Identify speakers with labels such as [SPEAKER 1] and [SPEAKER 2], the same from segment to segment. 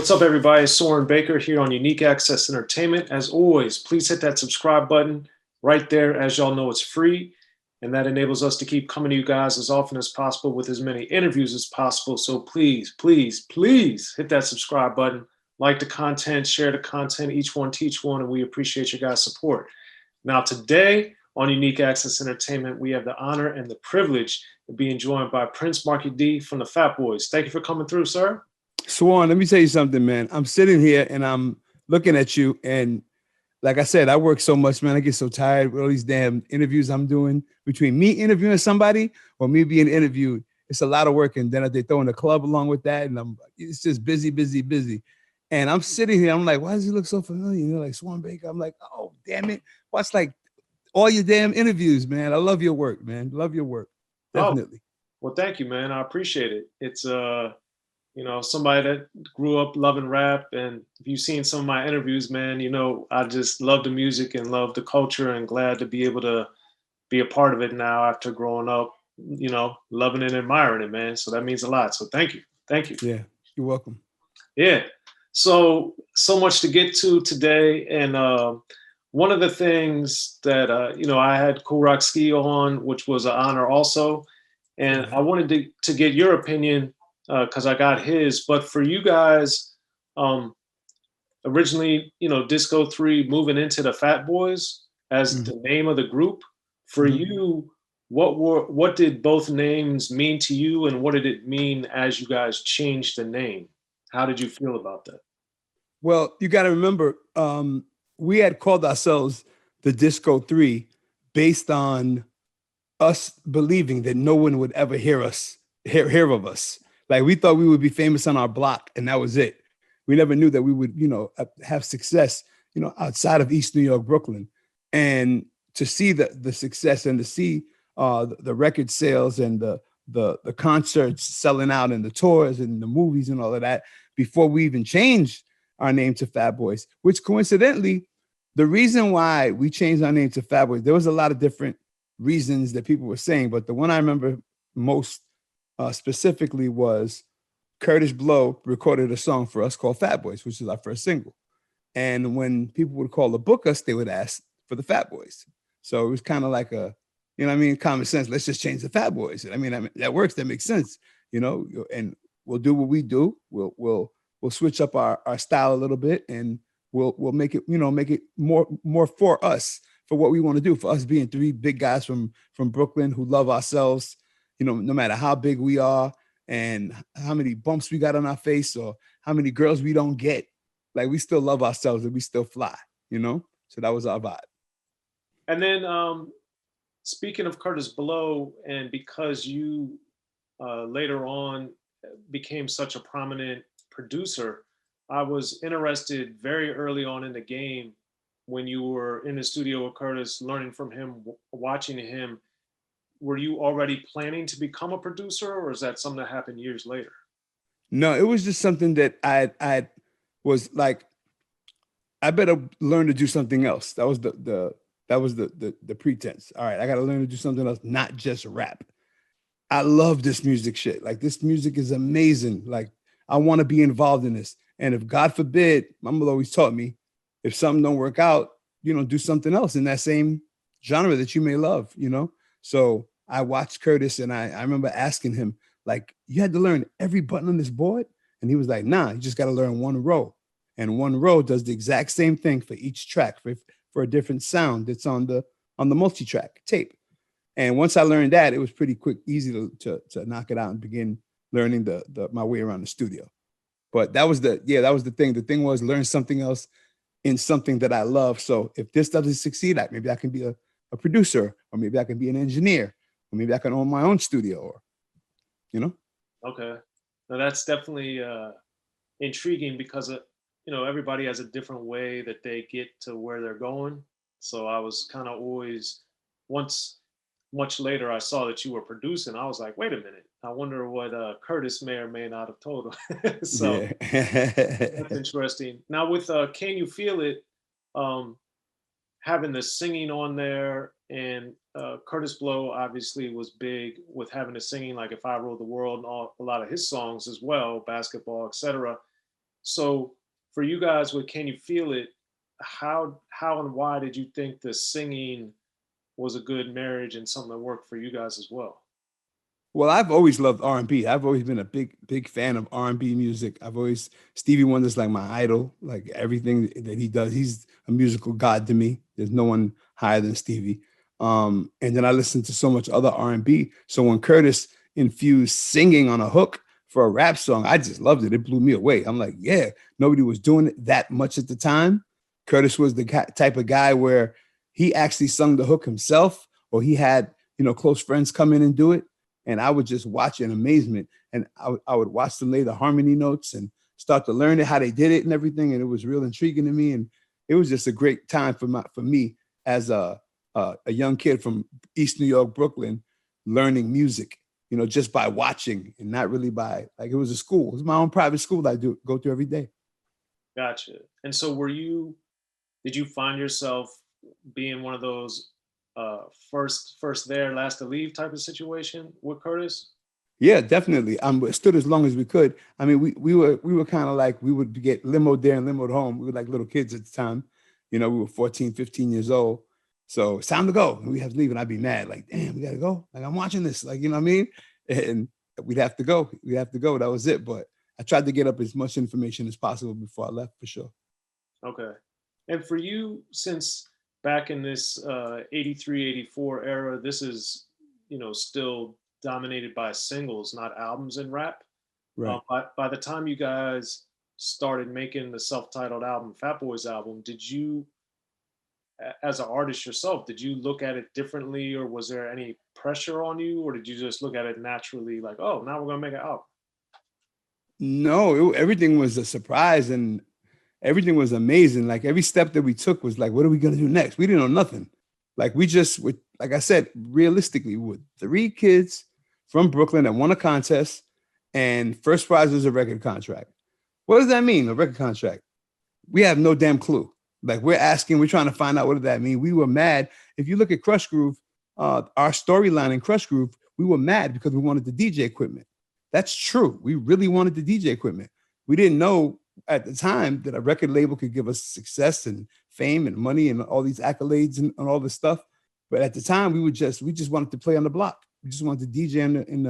[SPEAKER 1] What's up, everybody? It's Soren Baker here on Unique Access Entertainment. As always, please hit that subscribe button right there. As y'all know, it's free, and that enables us to keep coming to you guys as often as possible with as many interviews as possible. So please, please, please hit that subscribe button, like the content, share the content, each one teach one, and we appreciate your guys' support. Now, today on Unique Access Entertainment, we have the honor and the privilege of being joined by Prince Markie Dee from the Fat Boys. Thank you for coming through, sir.
[SPEAKER 2] Swan, let me tell you something, man. I'm sitting here and I'm looking at you, and like I said, I work so much, man. I get so tired with all these damn interviews I'm doing. Between me interviewing somebody or me being interviewed, it's a lot of work. And then they throw in the club along with that, and it's just busy, busy, busy. And I'm sitting here, I'm like, why does he look so familiar? You know, like Soren Baker. I'm like, oh, damn it. Watch like all your damn interviews, man. I love your work, man. Love your work. Definitely.
[SPEAKER 1] Oh, well, thank you, man. I appreciate it. It's you know, somebody that grew up loving rap, and if you've seen some of my interviews, man, you know, I just love the music and love the culture, and glad to be able to be a part of it now after growing up, you know, loving it and admiring it, man. So that means a lot. So thank you. Thank you.
[SPEAKER 2] Yeah, you're welcome.
[SPEAKER 1] Yeah. So much to get to today. And one of the things that, you know, I had Cool Rock Ski on, which was an honor also. And I wanted to get your opinion because I got his. But for you guys, originally, you know, Disco 3 moving into the Fat Boys as the name of the group. For you, what did both names mean to you, and what did it mean as you guys changed the name? How did you feel about that?
[SPEAKER 2] Well, you got to remember, we had called ourselves the Disco 3 based on us believing that no one would ever hear of us. Like, we thought we would be famous on our block, and that was it. We never knew that we would, you know, have success, you know, outside of East New York, Brooklyn. And to see the success and to see the record sales and the concerts selling out and the tours and the movies and all of that before we even changed our name to Fat Boys, which coincidentally, the reason why we changed our name to Fat Boys, there was a lot of different reasons that people were saying, but the one I remember most specifically was Kurtis Blow recorded a song for us called Fat Boys, which is our first single. And when people would call to book us, they would ask for the Fat Boys. So it was kind of like a, you know what I mean, common sense. Let's just change the Fat Boys. I mean, that works. That makes sense, you know, and we'll do what we do. We'll switch up our style a little bit, and we'll make it, you know, make it more for us, for what we want to do, for us being three big guys from Brooklyn who love ourselves, you know, no matter how big we are and how many bumps we got on our face or how many girls we don't get. Like, we still love ourselves and we still fly, you know? So that was our vibe.
[SPEAKER 1] And then speaking of Kurtis Blow, and because you later on became such a prominent producer, I was interested very early on in the game when you were in the studio with Kurtis, learning from him, watching him. Were you already planning to become a producer, or is that something that happened years later?
[SPEAKER 2] No, it was just something that I was like, I better learn to do something else. That was the pretense. All right, I got to learn to do something else, not just rap. I love this music shit. Like, this music is amazing. Like, I want to be involved in this. And if God forbid, my mother always taught me, if something don't work out, you know, do something else in that same genre that you may love, you know? So I watched Kurtis, and I remember asking him, like, you had to learn every button on this board? And he was like, nah, you just got to learn one row. And one row does the exact same thing for each track, for a different sound that's on the multi-track tape. And once I learned that, it was pretty quick, easy to knock it out and begin learning my way around the studio. But that was the thing. The thing was, learn something else in something that I love. So if this doesn't succeed, maybe I can be a producer, or maybe I can be an engineer, or maybe I can own my own studio, or, you know?
[SPEAKER 1] Okay. Now that's definitely intriguing because, you know, everybody has a different way that they get to where they're going. So I was kind of always, once much later I saw that you were producing, I was like, wait a minute, I wonder what Kurtis may or may not have told him. So that's interesting. Now with Can You Feel It, having the singing on there, and Kurtis Blow obviously was big with having the singing, like If I Ruled the World and a lot of his songs as well, Basketball, etc. So for you guys with Can You Feel It, how and why did you think the singing was a good marriage and something that worked for you guys as well?
[SPEAKER 2] Well, I've always loved R&B. I've always been a big fan of R&B music. I've always Stevie Wonder's like my idol. Like everything that he does, he's a musical god to me. There's no one higher than Stevie. And then I listened to so much other R&B. So when Curtis infused singing on a hook for a rap song, I just loved it. It blew me away. I'm like, yeah, nobody was doing it that much at the time. Curtis was the type of guy where he actually sung the hook himself, or he had, close friends come in and do it. And I would just watch in amazement. And I would watch them lay the harmony notes and start to learn it, how they did it and everything. And it was real intriguing to me. And it was just a great time for me as a young kid from East New York, Brooklyn, learning music, just by watching and not really by, like, it was a school. It was my own private school that I go to every day.
[SPEAKER 1] Gotcha. And so did you find yourself being one of those first there, last to leave type of situation with Curtis?
[SPEAKER 2] Yeah, definitely. Stood as long as we could. I mean, we were kind of like, we would get limoed there and limoed home. We were like little kids at the time. We were 14, 15 years old. So it's time to go. And we have to leave. And I'd be mad, like, damn, we got to go. Like, I'm watching this. Like, you know what I mean? And we'd have to go. We'd have to go. That was it. But I tried to get up as much information as possible before I left, for sure.
[SPEAKER 1] Okay. And for you, since back in this 83, 84 era, this is, still dominated by singles, not albums in rap.
[SPEAKER 2] Right.
[SPEAKER 1] By the time you guys started making the self-titled album, Fat Boys album, did you, as an artist yourself, did you look at it differently, or was there any pressure on you, or did you just look at it naturally, like, oh, now we're gonna make an album?
[SPEAKER 2] No, everything was a surprise and everything was amazing. Like every step that we took was like, what are we going to do next? We didn't know nothing. Like we just, like I said, realistically, we were 3 kids from Brooklyn that won a contest, and first prize was a record contract. What does that mean, a record contract? We have no damn clue. Like we're trying to find out, what did that mean? We were mad. If you look at Crush Groove, our storyline in Crush Groove, we were mad because we wanted the DJ equipment. That's true. We really wanted the DJ equipment. We didn't know at the time that a record label could give us success and fame and money and all these accolades and all this stuff. But at the time, we just wanted to play on the block. We just wanted to DJ in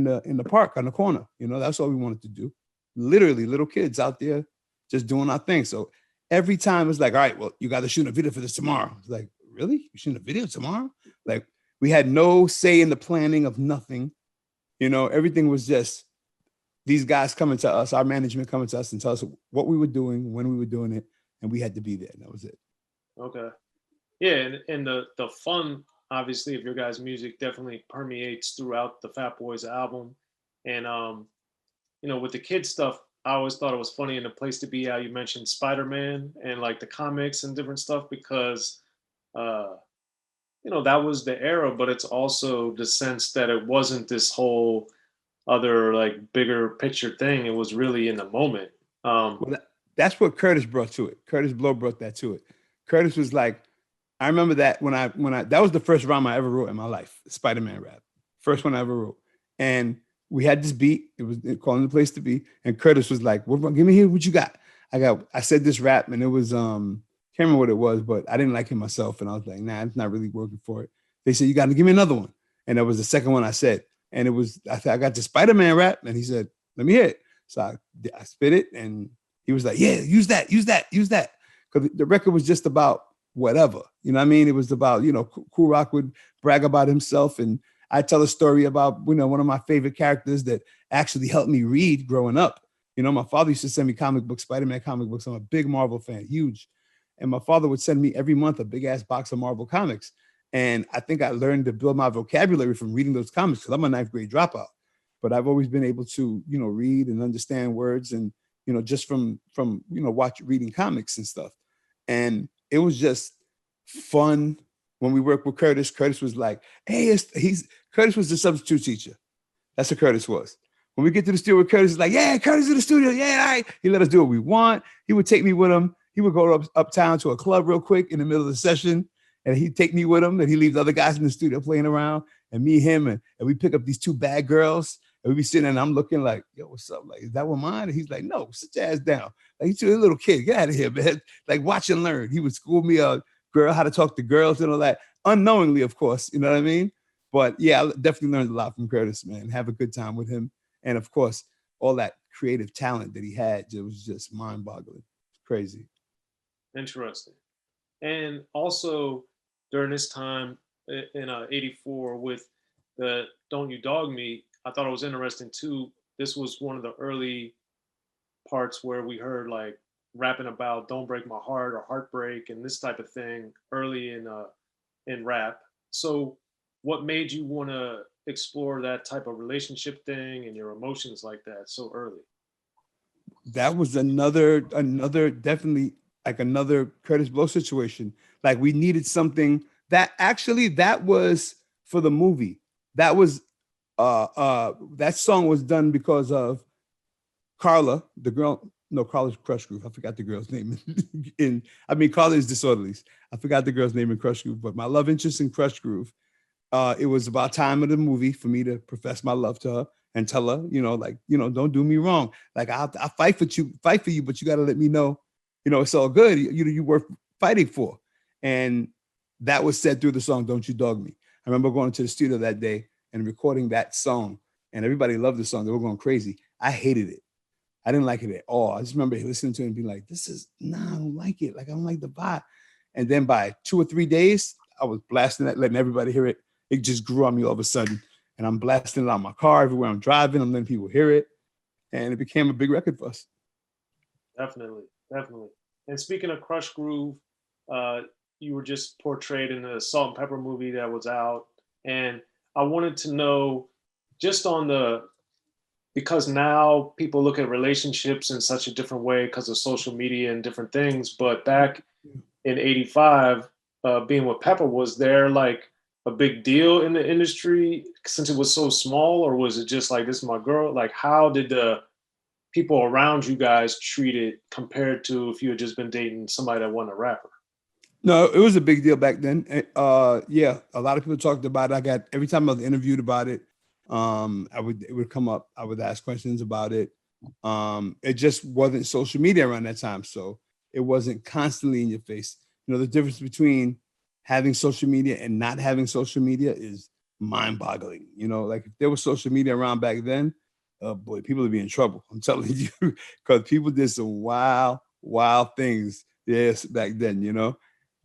[SPEAKER 2] the park on the corner. That's all we wanted to do. Literally, little kids out there just doing our thing. So every time it's like, all right, well, you got to shoot a video for this tomorrow. It's like, really? You shooting a video tomorrow? Like we had no say in the planning of nothing. Everything was just these guys coming to us, our management coming to us and tell us what we were doing, when we were doing it, and we had to be there. And that was it.
[SPEAKER 1] Okay. Yeah, and the fun, obviously, of your guys' music definitely permeates throughout the Fat Boys album. And with the kid stuff, I always thought it was funny in The Place to Be how you mentioned Spider-Man and like the comics and different stuff, because that was the era, but it's also the sense that it wasn't this whole other like bigger picture thing. It was really in the moment.
[SPEAKER 2] Well, that's what Curtis brought to it. Curtis Blow brought that to it. Curtis was like, I remember that when I that was the first rhyme I ever wrote in my life, Spider-Man rap. First one I ever wrote. And we had this beat. It was calling The Place to Be. And Curtis was like, give me here what you got. I said this rap, and it was can't remember what it was, but I didn't like it myself. And I was like, nah, it's not really working for it. They said, you got to give me another one. And that was the second one I said. And it was, I said, I got the Spider-Man rap. And he said, let me hear it. So I spit it, and he was like, yeah, use that. Because the record was just about whatever. You know what I mean? It was about, Kool Rock would brag about himself. And I tell a story about, one of my favorite characters that actually helped me read growing up. My father used to send me comic books, Spider-Man comic books. I'm a big Marvel fan, huge. And my father would send me every month a big ass box of Marvel comics. And I think I learned to build my vocabulary from reading those comics, because I'm a 9th grade dropout. But I've always been able to, read and understand words, and, just from reading comics and stuff. And it was just fun when we worked with Curtis. Curtis was like, hey, Curtis was the substitute teacher. That's what Curtis was. When we get to the studio with Curtis, he's like, yeah, Curtis in the studio. Yeah, all right. He let us do what we want. He would take me with him. He would go uptown to a club real quick in the middle of the session, and he'd take me with him, and he'd leave the other guys in the studio playing around, and me, him, and we pick up these 2 bad girls, And we be sitting there and I'm looking like, yo, what's up? Like, is that one mine? And he's like, no, sit your ass down. Like, he's a little kid. Get out of here, man. Like, watch and learn. He would school me girl, how to talk to girls and all that. Unknowingly, of course. You know what I mean? But yeah, I definitely learned a lot from Curtis, man. Have a good time with him. And of course, all that creative talent that he had, it was just mind-boggling. Crazy.
[SPEAKER 1] Interesting. And also during this time in '84 with the "Don't You Dog Me," I thought it was interesting too. This was one of the early parts where we heard like rapping about "Don't Break My Heart" or "Heartbreak" and this type of thing early in rap. So, what made you want to explore that type of relationship thing and your emotions like that so early?
[SPEAKER 2] That was another definitely like another Curtis Blow situation. Like we needed something that actually that was for the movie. That was that song was done because of Carla, the girl. No, Carla's Crush Groove. I forgot the girl's name. Carla is Disorderlies. I forgot the girl's name in Crush Groove, but my love interest in Crush Groove. It was about time of the movie for me to profess my love to her and tell her, don't do me wrong. Like I'll fight for you, but you got to let me know, it's all good. You worth fighting for. And that was said through the song, "Don't You Dog Me." I remember going to the studio that day and recording that song, and everybody loved the song. They were going crazy. I hated it. I didn't like it at all. I just remember listening to it and being like, I don't like it. Like, I don't like the vibe. And then by 2 or 3 days, I was blasting that, letting everybody hear it. It just grew on me all of a sudden. And I'm blasting it on my car everywhere I'm driving. I'm letting people hear it. And it became a big record for us.
[SPEAKER 1] Definitely. And speaking of Crush Groove, you were just portrayed in the Salt-N-Pepa movie that was out. And I wanted to know just because now people look at relationships in such a different way because of social media and different things. But back in '85, being with Peppa, was there like a big deal in the industry since it was so small, or was it just like, this is my girl? Like, how did the people around you guys treat it compared to if you had just been dating somebody that wasn't a rapper?
[SPEAKER 2] No, it was a big deal back then. Yeah, a lot of people talked about it. Every time I was interviewed about it, it would come up. I would ask questions about it. It just wasn't social media around that time, so it wasn't constantly in your face. The difference between having social media and not having social media is mind-boggling. Like if there was social media around back then, boy, people would be in trouble. I'm telling you, because people did some wild, wild things. Yes, back then.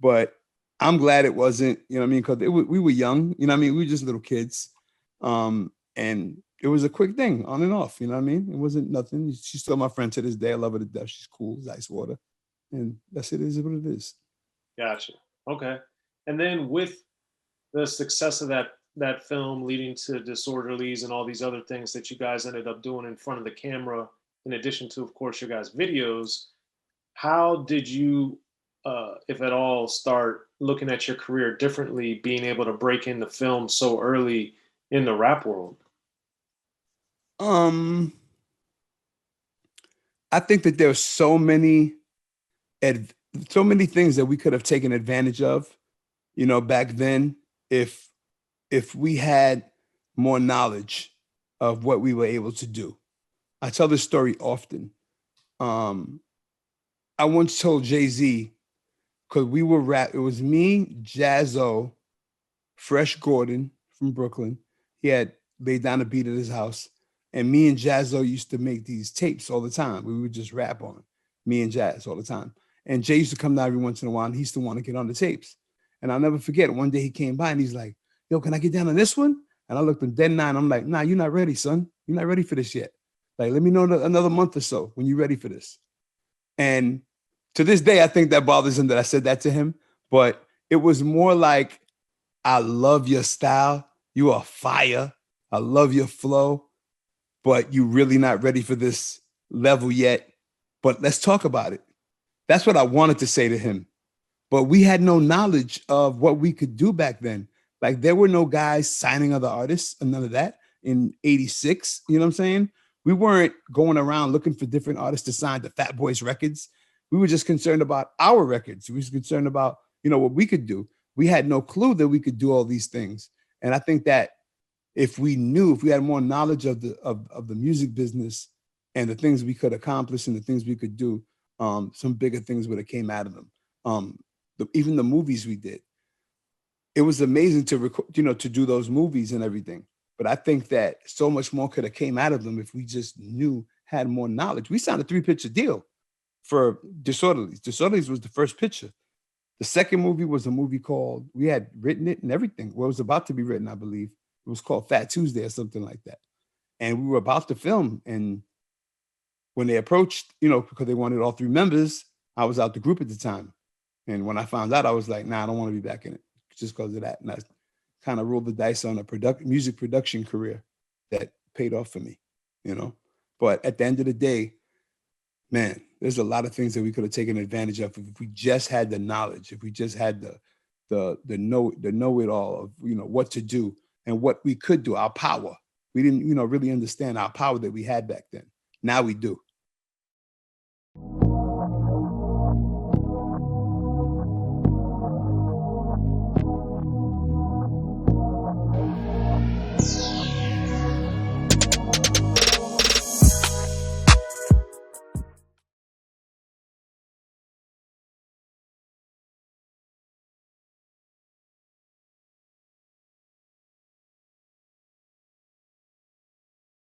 [SPEAKER 2] But I'm glad it wasn't. Because we were young. We were just little kids. And it was a quick thing on and off, It wasn't nothing. She's still my friend to this day. I love her to death. She's cool as ice water. And that's it is what it is.
[SPEAKER 1] Gotcha. Okay. And then with the success of that film leading to Disorderlies and all these other things that you guys ended up doing in front of the camera, in addition to, of course, your guys' videos, how did you, if at all, start looking at your career differently, being able to break into film so early in the rap world?
[SPEAKER 2] I think that there's so many things that we could have taken advantage of, back then, if we had more knowledge of what we were able to do. I tell this story often. I once told Jay-Z, because we were it was me, Jazzo, Fresh Gordon from Brooklyn. He had laid down a beat at his house. And me and Jazzo used to make these tapes all the time. We would just rap on me and Jazz all the time. And Jay used to come down every once in a while, and he used to want to get on the tapes. And I'll never forget, one day he came by and he's like, yo, can I get down on this one? And I looked him dead in the eye, and I'm like, nah, you're not ready, son. You're not ready for this yet. Like, let me know another month or so when you're ready for this. And to this day, I think that bothers him that I said that to him. But it was more like, I love your style. You are fire. I love your flow. But you're really not ready for this level yet. But let's talk about it. That's what I wanted to say to him. But we had no knowledge of what we could do back then. Like there were no guys signing other artists and none of that in '86. You know what I'm saying? We weren't going around looking for different artists to sign to Fat Boys records. We were just concerned about our records. We were concerned about, what we could do. We had no clue that we could do all these things. And I think that if we knew, if we had more knowledge of the music business and the things we could accomplish and the things we could do, some bigger things would have came out of them. Even the movies we did, it was amazing to record, to do those movies and everything. But I think that so much more could have came out of them if we just had more knowledge. We signed a 3-picture deal for Disorderlies. Disorderlies was the first picture. The second movie was a movie called, we had written it and everything. Well, it was about to be written, I believe. It was called Fat Tuesday or something like that. And we were about to film. And when they approached, because they wanted all 3 members, I was out the group at the time. And when I found out, I was like, nah, I don't want to be back in it just because of that. And I kind of rolled the dice on a music production career that paid off for me, But at the end of the day, man, there's a lot of things that we could have taken advantage of if we just had the knowledge, if we just had the know-it-all of, what to do and what we could do, our power. We didn't, really understand our power that we had back then. Now we do.